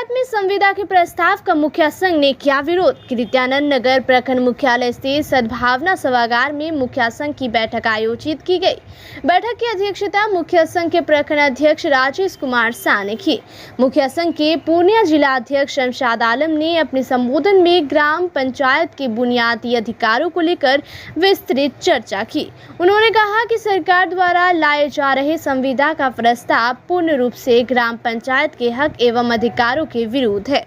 पंचायत में संविदा के प्रस्ताव का मुखिया संघ ने किया विरोध। नित्यानंद नगर प्रखंड मुख्यालय स्थित सद्भावना सभागार में मुखिया संघ की बैठक आयोजित की गई। बैठक की अध्यक्षता मुखिया संघ के प्रखंड अध्यक्ष राजेश कुमार शाह ने की। मुखिया संघ के पूर्णिया जिला अध्यक्ष शमशाद आलम ने अपने संबोधन में ग्राम पंचायत के बुनियादी अधिकारों को लेकर विस्तृत चर्चा की। उन्होंने कहा कि सरकार द्वारा लाए जा रहे संविदा का प्रस्ताव पूर्ण रूप से ग्राम पंचायत के हक एवं अधिकारों के विरुद्ध है।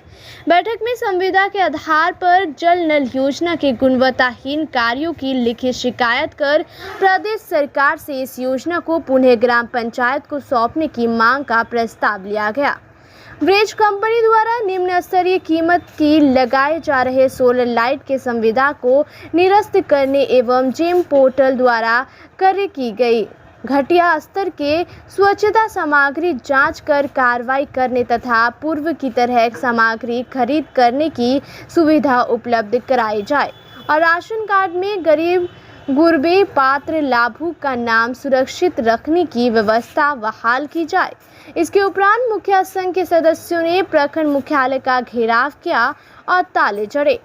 बैठक में संविदा के आधार पर जल नल योजना के गुणवत्ताहीन कार्यों की लिखित शिकायत कर प्रदेश सरकार से इस योजना को पुनः ग्राम पंचायत को सौंपने की मांग का प्रस्ताव लिया गया। ब्रिज कंपनी द्वारा निम्न स्तरीय कीमत की लगाए जा रहे सोलर लाइट के संविदा को निरस्त करने एवं जिम पोर्टल द्वारा कार्य की गई घटिया स्तर के स्वच्छता सामग्री जांच कर कार्रवाई करने तथा पूर्व की तरह सामग्री खरीद करने की सुविधा उपलब्ध कराई जाए और राशन कार्ड में गरीब गुरबे पात्र लाभुक का नाम सुरक्षित रखने की व्यवस्था बहाल की जाए। इसके उपरांत मुखिया संघ के सदस्यों ने प्रखंड मुख्यालय का घेराव किया और ताले जड़े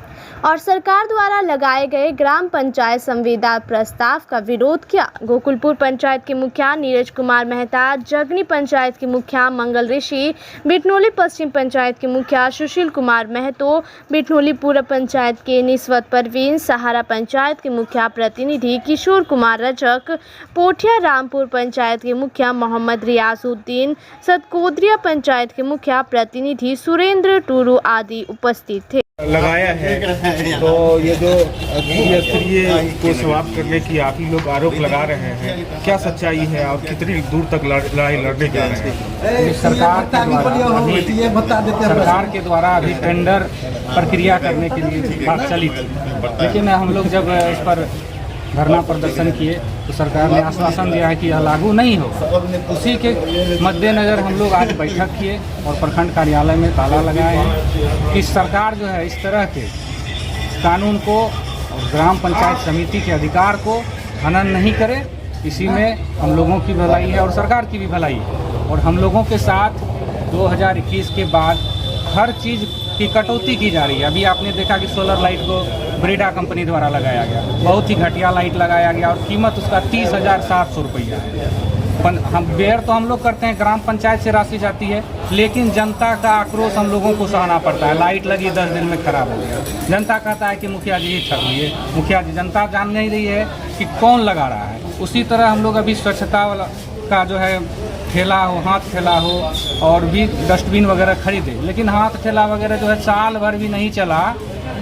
और सरकार द्वारा लगाए गए ग्राम पंचायत संविदा प्रस्ताव का विरोध किया। गोकुलपुर पंचायत के मुखिया नीरज कुमार मेहता, जगनी पंचायत के मुखिया मंगल ऋषि, बिटनोली पश्चिम पंचायत के मुखिया सुशील कुमार महतो, बिटनोली पूर्व पंचायत के निस्वत परवीन, सहारा पंचायत के मुखिया प्रतिनिधि किशोर कुमार रजक, पोठिया रामपुर पंचायत के मुखिया मोहम्मद रियाजुद्दीन, सतकोदरिया पंचायत के मुखिया प्रतिनिधि सुरेंद्र टूरू आदि उपस्थित थे। लगाया है तो ये जो स्तरीय को समाप्त करने की आप ही लोग आरोप लगा रहे हैं, क्या सच्चाई है और कितनी दूर तक लड़ाई लड़ने जा रहे हैं? सरकार के द्वारा अभी टेंडर प्रक्रिया करने के लिए बात चली थी, लेकिन हम लोग जब इस पर धरना प्रदर्शन किए तो सरकार ने आश्वासन दिया है कि यह लागू नहीं होगा। उसी के मद्देनज़र हम लोग आज बैठक किए और प्रखंड कार्यालय में ताला लगाए हैं कि सरकार जो है इस तरह के कानून को ग्राम पंचायत समिति के अधिकार को हनन नहीं करे। इसी में हम लोगों की भलाई है और सरकार की भी भलाई है। और हम लोगों के साथ 2021 के बाद हर चीज़ की कटौती की जा रही है। अभी आपने देखा कि सोलर लाइट को ब्रिडा कंपनी द्वारा लगाया गया, बहुत ही घटिया लाइट लगाया गया और कीमत उसका 30,700 रुपया है। हम बेयर तो हम लोग करते हैं, ग्राम पंचायत से राशि जाती है, लेकिन जनता का आक्रोश हम लोगों को सहना पड़ता है। लाइट लगी 10 दिन में खराब हो गया, जनता कहता है कि मुखिया जी ही ठग लिए। मुखिया जी, जनता जान नहीं रही है कि कौन लगा रहा है। उसी तरह हम लोग अभी स्वच्छता वाला का जो है ठेला हो, हाथ ठेला हो और भी डस्टबिन वगैरह खरीदे, लेकिन हाथ ठेला वगैरह जो है साल भर भी नहीं चला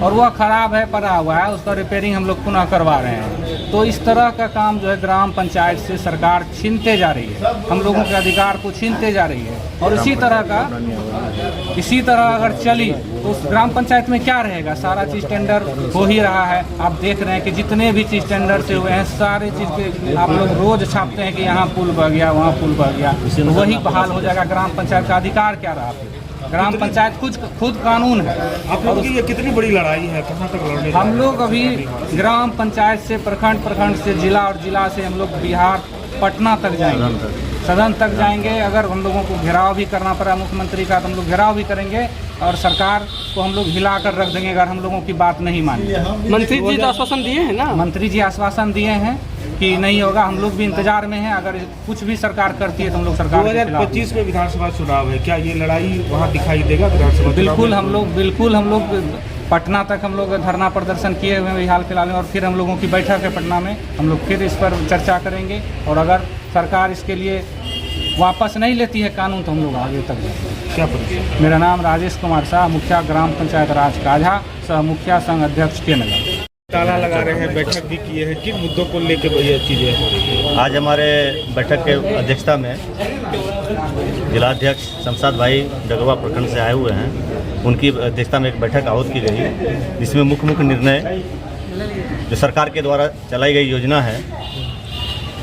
और वह ख़राब है, पड़ा हुआ है, उसका रिपेयरिंग हम लोग पुनः करवा रहे हैं। तो इस तरह का काम जो है ग्राम पंचायत से सरकार छीनते जा रही है, हम लोगों के अधिकार को छीनते जा रही है। और इसी तरह अगर चली तो उस ग्राम पंचायत में क्या रहेगा? सारा चीज़ टेंडर हो ही रहा है। आप देख रहे हैं कि जितने भी चीज़ टेंडर से हुए हैं सारे चीज़ के आप लोग रोज़ छापते हैं कि यहाँ पुल बह गया, वहाँ पुल बह गया, तो वही बहाल हो जाएगा। ग्राम पंचायत का अधिकार क्या रहा? ग्राम पंचायत खुद कानून है। आप लोगों की ये कितनी बड़ी लड़ाई है, कहाँ तक लड़ने? हम लोग अभी ग्राम पंचायत से प्रखंड से जिला और जिला से हम लोग बिहार पटना तक जाएंगे, सदन तक जाएंगे। अगर हम लोगों को घेराव भी करना पड़ा मुख्यमंत्री का तो हम लोग घेराव भी करेंगे और सरकार को हम लोग हिला कर रख देंगे अगर हम लोगों की बात नहीं मानी। मंत्री जी तो आश्वासन दिए हैं ना? मंत्री जी आश्वासन दिए हैं कि नहीं होगा। हम लोग भी इंतजार में हैं, अगर कुछ भी सरकार करती है तो हम लोग सरकार 2025 में विधानसभा चुनाव है, क्या ये लड़ाई वहाँ दिखाई देगा विधानसभा? बिल्कुल हम लोग पटना तक हम लोग धरना प्रदर्शन किए हुए हैं हाल फिलहाल में, और फिर हम लोगों की बैठक है पटना में, हम लोग फिर इस पर चर्चा करेंगे। और अगर सरकार इसके लिए वापस नहीं लेती है कानून तो हम लोग आगे तक जाएंगे। क्या परिचय? मेरा नाम राजेश कुमार शाह, मुखिया ग्राम पंचायत राज काझा, सह मुखिया संघ अध्यक्ष के नगर। ताला लगा रहे हैं, बैठक भी किए हैं, किन मुद्दों को लेकर ये चीज़ें? आज हमारे बैठक के अध्यक्षता में जिलाध्यक्ष शमशाद भाई डगवा प्रखंड से आए हुए हैं, उनकी अध्यक्षता में एक बैठक आहूत की गई, जिसमें मुख्य निर्णय जो सरकार के द्वारा चलाई गई योजना है,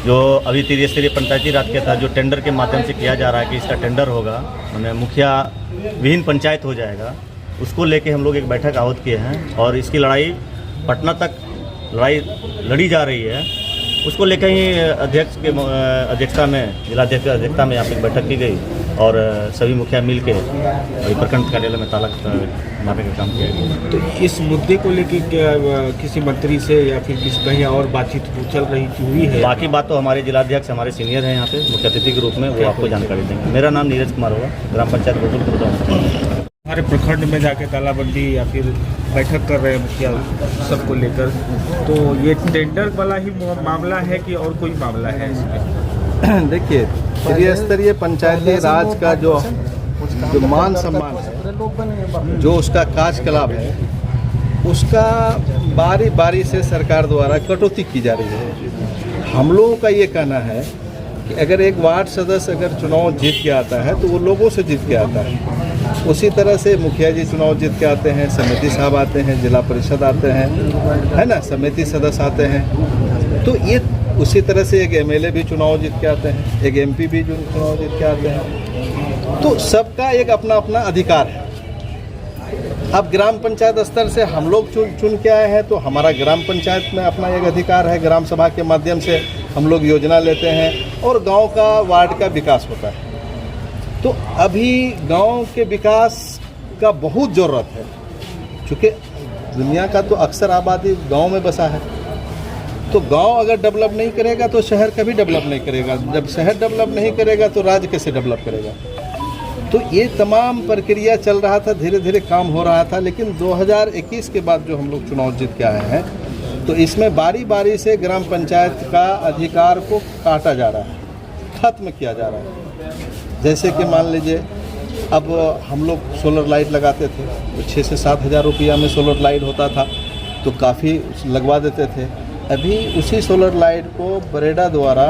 जो अभी त्रिस्तरीय पंचायती राज के तहत जो टेंडर के माध्यम से किया जा रहा है कि इसका टेंडर होगा, मैंने मुखिया विहीन पंचायत हो जाएगा, उसको लेके हम लोग एक बैठक आहूत किए हैं और इसकी लड़ाई पटना तक लड़ी जा रही है। उसको लेकर ही अध्यक्ष के अध्यक्षता में, जिलाध्यक्ष की अध्यक्षता में यहाँ पे बैठक की गई और सभी मुखिया मिल के प्रखंड कार्यालय में ताला मारने का काम किया गया। तो इस मुद्दे को लेकर क्या किसी मंत्री से या फिर किसी कहीं और बातचीत चल रही हुई है? बाकी बात तो हमारे जिलाध्यक्ष हमारे सीनियर हैं यहाँ पे मुख्य अतिथि के रूप में, वो आपको जानकारी देंगे। मेरा नाम नीरज कुमार होगा, ग्राम पंचायत गोकुलपुर। हमारे प्रखंड में जाके तालाबंदी या फिर बैठक कर रहे हैं मुखिया सबको लेकर, तो ये टेंडर वाला ही मामला है कि और कोई मामला है इसमें? देखिए, त्रिस्तरीय पंचायती राज का जो मान सम्मान है, जो उसका कार्यकलाप है, उसका बारी बारी से सरकार द्वारा कटौती की जा रही है। हम लोगों का ये कहना है कि अगर एक वार्ड सदस्य अगर चुनाव जीत के आता है तो वो लोगों से जीत के आता है। उसी तरह से मुखिया जी चुनाव जीत के आते हैं, समिति साहब आते हैं, जिला परिषद आते हैं, है ना, समिति सदस्य आते हैं। तो ये उसी तरह से एक एमएलए भी चुनाव जीत के आते हैं, एक एमपी भी चुनाव जीत के आते हैं। तो सबका एक अपना अपना अधिकार है। अब ग्राम पंचायत स्तर से हम लोग चुन के आए हैं, तो हमारा ग्राम पंचायत में अपना एक अधिकार है। ग्राम सभा के माध्यम से हम लोग योजना लेते हैं और गांव का, वार्ड का विकास होता है। तो अभी गांव के विकास का बहुत ज़रूरत है, क्योंकि दुनिया का तो अक्सर आबादी गांव में बसा है। तो गांव अगर डेवलप नहीं करेगा तो शहर कभी डेवलप नहीं करेगा। जब शहर डेवलप नहीं करेगा तो राज्य कैसे डेवलप करेगा? तो ये तमाम प्रक्रिया चल रहा था, धीरे धीरे काम हो रहा था। लेकिन 2021 के बाद जो हम लोग चुनाव जीत के आए हैं, तो इसमें बारी बारी से ग्राम पंचायत का अधिकार को काटा जा रहा है, खत्म किया जा रहा है। जैसे कि मान लीजिए, अब हम लोग सोलर लाइट लगाते थे, तो 6 से 7 हज़ार रुपया में सोलर लाइट होता था, तो काफ़ी लगवा देते थे। अभी उसी सोलर लाइट को बरेडा द्वारा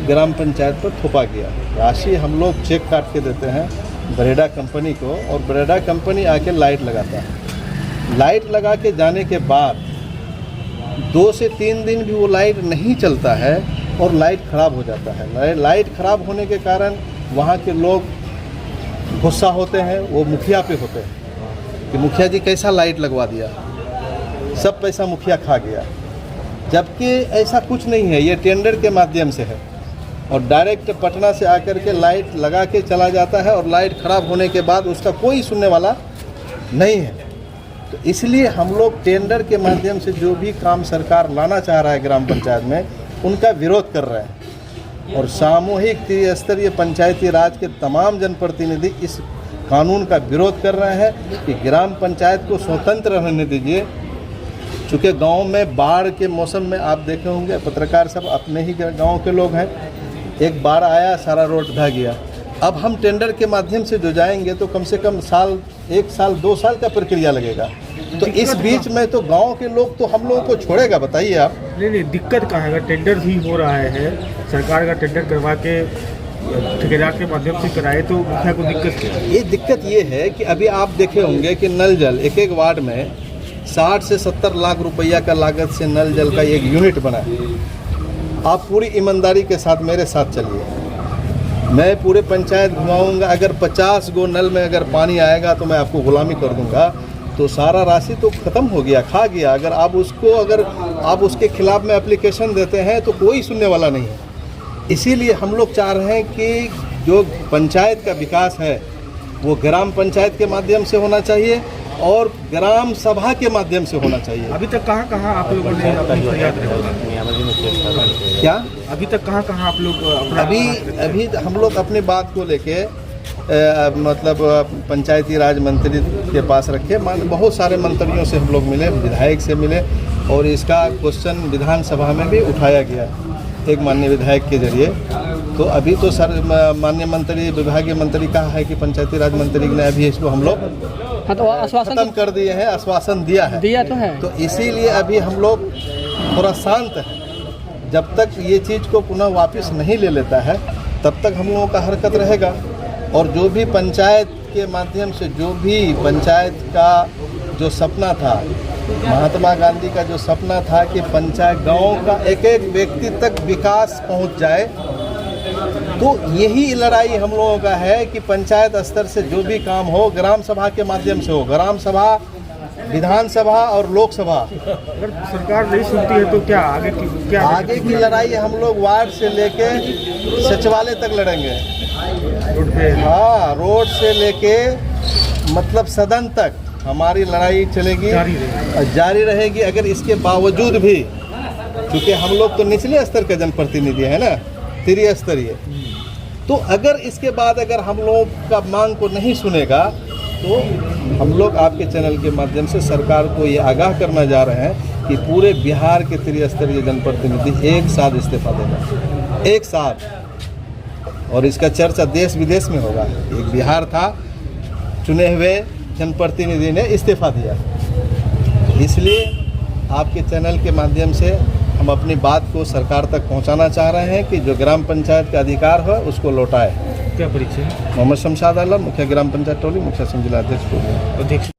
ग्राम पंचायत पर थोपा गया। राशि हम लोग चेक काट के देते हैं बरेडा कंपनी को, और बरेडा कंपनी आके लाइट लगाता है। लाइट लगा के जाने के बाद 2 से 3 दिन भी वो लाइट नहीं चलता है और लाइट ख़राब हो जाता है। लाइट ख़राब होने के कारण वहाँ के लोग गुस्सा होते हैं, वो मुखिया पे होते हैं कि मुखिया जी कैसा लाइट लगवा दिया, सब पैसा मुखिया खा गया। जबकि ऐसा कुछ नहीं है, ये टेंडर के माध्यम से है और डायरेक्ट पटना से आकर के लाइट लगा के चला जाता है, और लाइट ख़राब होने के बाद उसका कोई सुनने वाला नहीं है। तो इसलिए हम लोग टेंडर के माध्यम से जो भी काम सरकार लाना चाह रहा है ग्राम पंचायत में, उनका विरोध कर रहे हैं। और सामूहिक त्रिस्तरीय पंचायती राज के तमाम जनप्रतिनिधि इस कानून का विरोध कर रहे हैं कि ग्राम पंचायत को स्वतंत्र रहने दीजिए। चूँकि गांव में बाढ़ के मौसम में आप देखे होंगे, पत्रकार सब अपने ही गांव के लोग हैं, एक बाढ़ आया, सारा रोड ढह गया। अब हम टेंडर के माध्यम से जो जाएंगे तो कम से कम 1 साल 2 साल का प्रक्रिया लगेगा। तो इस बीच में तो गांव के लोग तो हम लोगों को छोड़ेगा, बताइए आप। नहीं, दिक्कत कहाँ है? टेंडर भी हो रहा है, सरकार का टेंडर करवा के ठेकेदार के माध्यम से कराए, तो मुखिया को दिक्कत क्या है? ये दिक्कत ये है कि अभी आप देखे होंगे कि नल जल एक वार्ड में 60 से 70 लाख रुपया का लागत से नल जल का एक यूनिट बना है। आप पूरी ईमानदारी के साथ मेरे साथ चलिए, मैं पूरे पंचायत घुमाऊंगा। अगर 50 गो नल में अगर पानी आएगा तो मैं आपको गुलामी कर दूंगा, तो सारा राशि तो ख़त्म हो गया, खा गया। अगर आप उसके खिलाफ में एप्लीकेशन देते हैं तो कोई सुनने वाला नहीं है। इसीलिए हम लोग चाह रहे हैं कि जो पंचायत का विकास है वो ग्राम पंचायत के माध्यम से होना चाहिए और ग्राम सभा के माध्यम से होना चाहिए। अभी तक कहाँ आप लोगों ने अपनी फरियाद रखी? क्या अभी तक कहाँ आप लोग अभी हम लोग अपनी बात को लेके मतलब पंचायती राज मंत्री के पास रखे। बहुत सारे मंत्रियों से हम लोग मिले, विधायक से मिले, और इसका क्वेश्चन विधानसभा में भी उठाया गया एक माननीय विधायक के जरिए। तो अभी तो सर माननीय मंत्री, विभागीय मंत्री कहा है कि पंचायती राज मंत्री ने अभी इसको हम लोग खत्म कर दिए हैं, आश्वासन दिया तो है। तो इसीलिए अभी हम लोग थोड़ा शांत हैं। जब तक ये चीज़ को पुनः वापस नहीं ले लेता है तब तक हम लोगों का हरकत रहेगा। और जो भी पंचायत के माध्यम से, जो भी पंचायत का जो सपना था, महात्मा गांधी का जो सपना था कि पंचायत गांव का एक एक व्यक्ति तक विकास पहुंच जाए, तो यही लड़ाई हम लोगों का है कि पंचायत स्तर से जो भी काम हो ग्राम सभा के माध्यम से हो। ग्राम सभा विधानसभा और लोकसभा। अगर सरकार नहीं सुनती है तो क्या आगे की लड़ाई हम लोग वार्ड से लेके सचिवालय तक लड़ेंगे। रोड पे? हाँ, रोड से लेके मतलब सदन तक हमारी लड़ाई चलेगी, जारी रहेगी। अगर इसके बावजूद भी, क्योंकि हम लोग तो निचले स्तर के जनप्रतिनिधि है ना, त्रिस्तरीय, तो अगर इसके बाद अगर हम लोगों का मांग को नहीं सुनेगा तो हम लोग आपके चैनल के माध्यम से सरकार को ये आगाह करना जा रहे हैं कि पूरे बिहार के त्रिस्तरीय जनप्रतिनिधि एक साथ इस्तीफा देगा, एक साथ। और इसका चर्चा देश विदेश में होगा। एक बिहार था, चुने हुए जनप्रतिनिधि ने इस्तीफा दिया। इसलिए आपके चैनल के माध्यम से हम अपनी बात को सरकार तक पहुंचाना चाह रहे हैं कि जो ग्राम पंचायत का अधिकार है उसको लौटाए। क्या परिचय? मोहम्मद शमशाद आलम, मुखिया ग्राम पंचायत टोली, मुखिया संघ जिला अध्यक्ष।